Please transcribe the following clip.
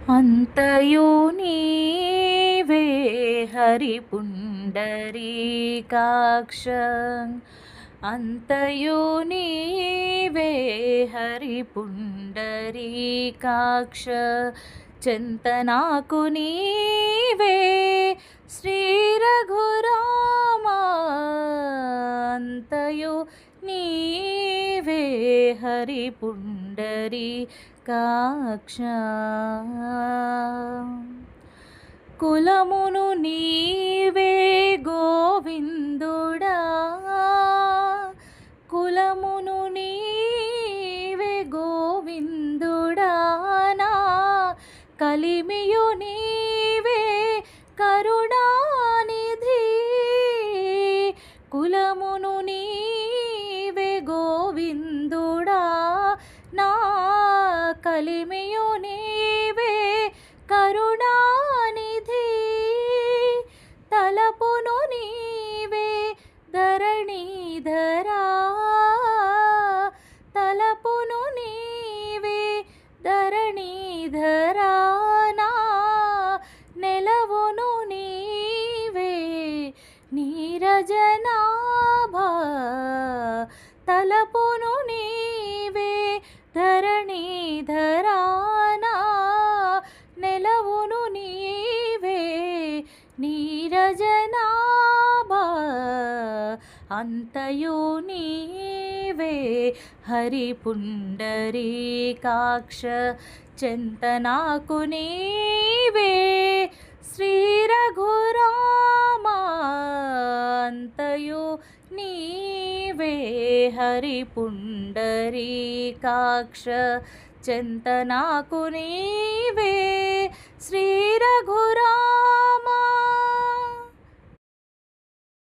అంతయు నీవే హరి పుండరీకాక్ష అంతయు నీవే హరి పుండరీకాక్ష చింతనాకు నీవే శ్రీ రఘురామ అంతయు నీవే హరి పుండరీకాక్ష కులమును నీవే గోవిందుడా కులమును నీవే గోవిందుడా నా కలిమియు నీవే కరుణానిధి కులమును నీవే గోవిందుడా నా కలిమియు నీవే కరుణానిధి తలపును నీవే ధరణీధరా తలపును నీవే ధరణీధరా నా నెలవును నీవే నీరజనాభా తలపును నీవే ధరణీధరా నా నెలవును నీవే నీరజనాభా అంతయు నీవే హరి పుండరీకాక్ష చింతనాకు నీవే శ్రీ రఘురామ అంతయు నీవే హరి పుండరీకాక్ష చింతనాకు నీవే